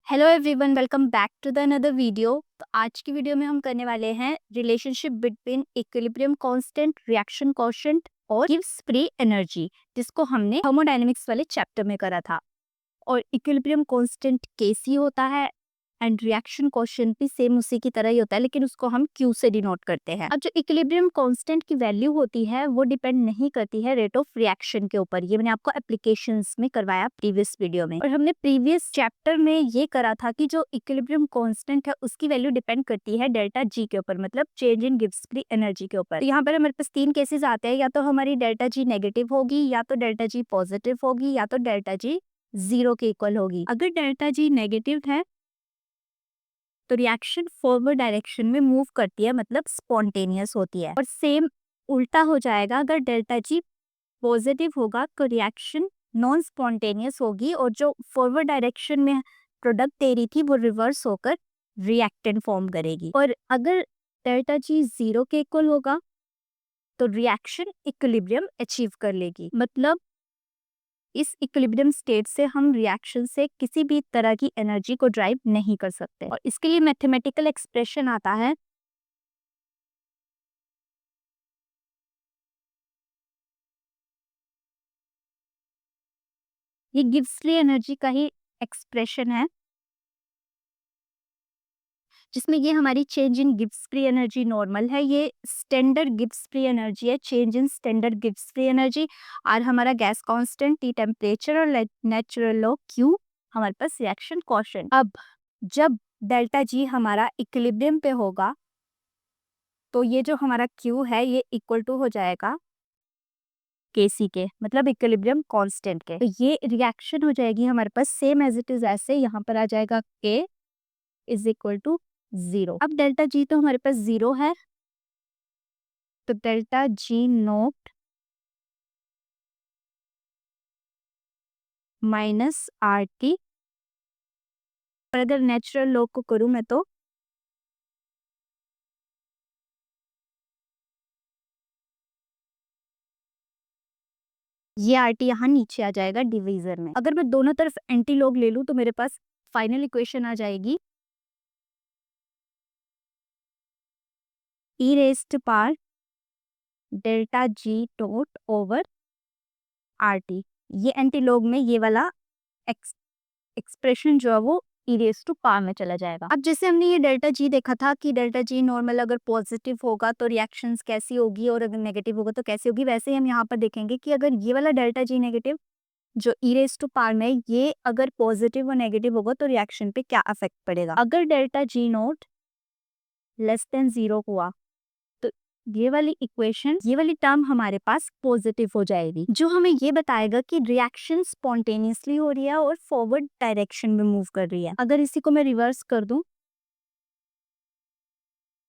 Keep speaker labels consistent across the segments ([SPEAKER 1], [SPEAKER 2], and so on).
[SPEAKER 1] Hello everyone, welcome back to the another video. तो आज की वीडियो में हम करने वाले हैं relationship between equilibrium constant, reaction coefficient और गिव्स फ्री एनर्जी, जिसको हमने थर्मोडायनेमिक्स वाले चैप्टर में करा था। और इक्विलिब्रियम कांस्टेंट Kc होता है एंड रिएक्शन कोएफिशिएंट भी सेम उसी की तरह ही होता है, लेकिन उसको हम Q से डिनोट करते हैं। अब जो इक्विलिब्रियम कांस्टेंट की वैल्यू होती है वो डिपेंड नहीं करती है रेट ऑफ रिएक्शन के ऊपर। ये मैंने आपको एप्लीकेशंस में करवाया प्रीवियस वीडियो में, और हमने प्रीवियस चैप्टर में ये करा था कि जो इक्विलिब्रियम कांस्टेंट है उसकी वैल्यू डिपेंड करती है डेल्टा जी के ऊपर, मतलब change in gives free energy के ऊपर। तो यहाँ पर हमारे पास तीन केसेस आते हैं, या तो हमारी डेल्टा जी नेगेटिव होगी, या तो डेल्टा जी पॉजिटिव होगी, या तो डेल्टा जी 0 के इक्वल होगी। अगर डेल्टा जी नेगेटिव है तो रिएक्शन फॉरवर्ड डायरेक्शन में मूव करती है, मतलब स्पॉन्टेनियस होती है। और सेम उल्टा हो जाएगा, अगर डेल्टा जी पॉजिटिव होगा तो रिएक्शन नॉन स्पॉन्टेनियस होगी, और जो फॉरवर्ड डायरेक्शन में प्रोडक्ट दे रही थी वो रिवर्स होकर रिएक्टेंट फॉर्म करेगी। और अगर डेल्टा जी 0 के इक्वल होगा तो रिएक्शन इक्विलिब्रियम अचीव कर लेगी। मतलब इस इक्विलिब्रियम स्टेट से हम रिएक्शन से किसी भी तरह की एनर्जी को ड्राइव नहीं कर सकते, और इसके लिए मैथमेटिकल एक्सप्रेशन आता है। ये गिव्स फ्री एनर्जी का ही एक्सप्रेशन है, जिसमें ये हमारी change in gives free energy normal है, ये स्टैंडर्ड गिव्स फ्री एनर्जी है, change in standard gives free energy. और हमारा गैस कांस्टेंट, टी टेम्परेचर और नेचुरल लॉ क्यू, हमारे पास रिएक्शन कोएफिशिएंट। अब जब डेल्टा जी हमारा इक्विलिब्रियम पे होगा तो ये जो हमारा क्यू है ये इक्वल टू हो जाएगा Kc के, मतलब इक्विलिब्रियम कांस्टेंट के। तो ये रिएक्शन हो जाएगी हमारे पास सेम एज इट इज, ऐसे यहाँ पर आ जाएगा K इज इक्वल टू 0। अब डेल्टा जी तो हमारे पास 0 है, तो delta G note minus R T. और अगर नेचुरल लॉ को करूँ मैं तो ये आर टी यहाँ नीचे आ जाएगा डिवीजर में। अगर मैं दोनों तरफ एंटी लॉग ले लूँ तो मेरे पास फाइनल इक्वेशन आ जाएगी e raised power delta G dot over R T. ये एंटीलॉग में ये वाला एक्सप्रेशन जो है वो ई रेज टू पावर में चला जाएगा। अब जैसे हमने ये डेल्टा जी देखा था कि डेल्टा जी नॉर्मल अगर पॉजिटिव होगा तो रिएक्शंस कैसी होगी, और अगर नेगेटिव होगा तो कैसी होगी, वैसे ही हम यहाँ पर देखेंगे कि अगर ये वाला डेल्टा जी नेगेटिव जो ई रेज टू पावर में है, ये अगर पॉजिटिव और नेगेटिव होगा तो रिएक्शन पे क्या इफेक्ट पड़ेगा। अगर delta G note less than 0 हुआ तो ये वाली इक्वेशन, ये वाली टर्म हमारे पास पॉजिटिव हो जाएगी, जो हमें ये बताएगा कि रिएक्शन स्पॉन्टेनियसली हो रही है और फॉरवर्ड डायरेक्शन में मूव कर रही है। अगर इसी को मैं रिवर्स कर दूं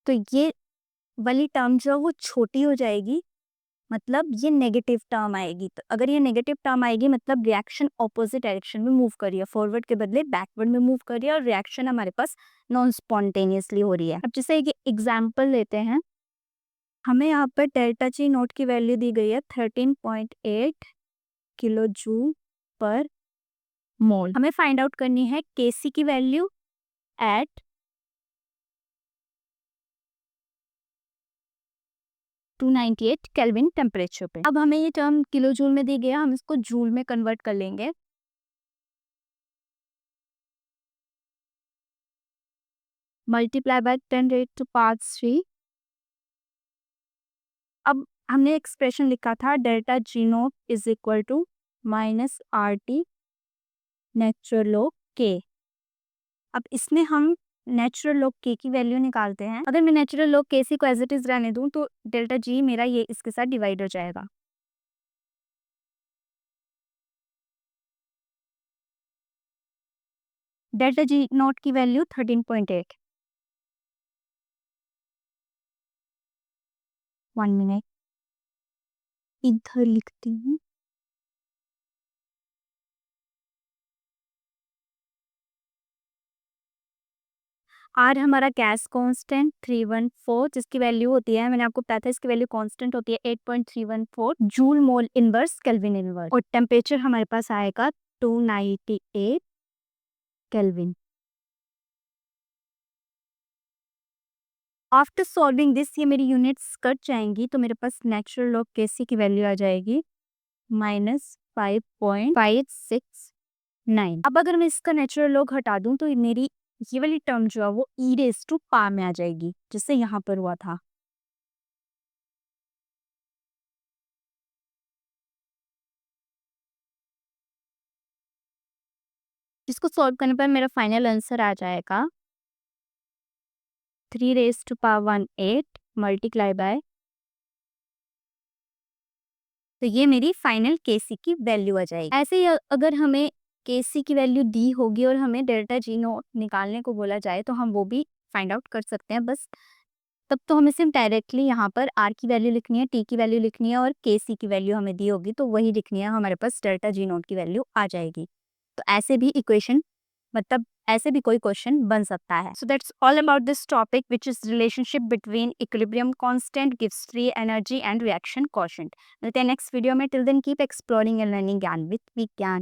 [SPEAKER 1] तो ये वाली टर्म जो है वो छोटी हो जाएगी, मतलब ये नेगेटिव टर्म आएगी। तो अगर ये नेगेटिव टर्म आएगी मतलब रिएक्शन ऑपोजिट डायरेक्शन में मूव कर रही है, फॉरवर्ड के बदले बैकवर्ड में मूव कर रही है, और रिएक्शन हमारे पास नॉन स्पॉन्टेनियसली हो रही है। अब जैसे एक एग्जाम्पल लेते हैं, हमें यहाँ पर डेल्टा जी नोट की वैल्यू दी गई है 13.8 किलो जूल पर मोल। हमें फाइंड आउट करनी है Kc की वैल्यू एट 298 केल्विन टेम्परेचर पे। अब हमें ये टर्म किलो जूल में दी गया, हम इसको जूल में कन्वर्ट कर लेंगे। Multiply by 10 raised to power 3। अब हमने एक्सप्रेशन लिखा था delta G naught is equal to minus R T natural log के। अब इसमें हम नेचुरल लॉग के की वैल्यू निकालते हैं। अगर मैं नेचुरल लॉग के सी को एज इट इज रहने दूं तो डेल्टा जी मेरा ये इसके साथ डिवाइड हो जाएगा। डेल्टा जी नॉट की वैल्यू 13.8। 1 मिनट इधर लिखती हूँ। आर हमारा गैस कांस्टेंट 314, जिसकी वैल्यू होती है, मैंने आपको बताया था इसकी वैल्यू कांस्टेंट होती है 8.314 joule mole inverse kelvin inverse. और टेम्परेचर हमारे पास आएगा 298 केल्विन। आफ्टर सॉल्विंग दिस ये मेरी यूनिट्स कट जाएंगी, तो मेरे पास नेचुरल लॉग केसी की वैल्यू आ जाएगी -5.569। अब अगर मैं इसका नेचुरल लॉग हटा दूं तो मेरी ये वाली टर्म जो है वो ई रेज टू पा में आ जाएगी, जैसे यहाँ पर हुआ था। जिसको सॉल्व करने पर मेरा फाइनल आंसर आ जाएगा 3 raised to power 18 multiply by, तो ये मेरी फाइनल केसी की वैल्यू आ जाएगी। ऐसे ही अगर हमें केसी की वैल्यू दी होगी और हमें डेल्टा जी नोट निकालने को बोला जाए तो हम वो भी फाइंड आउट कर सकते हैं। बस तब तो हमें सिर्फ डायरेक्टली यहाँ पर आर की वैल्यू लिखनी है, टी की वैल्यू लिखनी है और केसी की वैल्यू हमें दी होगी तो वही लिखनी है, हमारे पास डेल्टा जी नोट की वैल्यू आ जाएगी। तो ऐसे भी इक्वेशन, मतलब ऐसे भी कोई क्वेश्चन बन सकता है। So that's all about this topic which is relationship between equilibrium constant, gives free energy and reaction coefficient. मिलते हैं नेक्स्ट वीडियो में। Till then keep exploring and learning gyan with विज्ञान।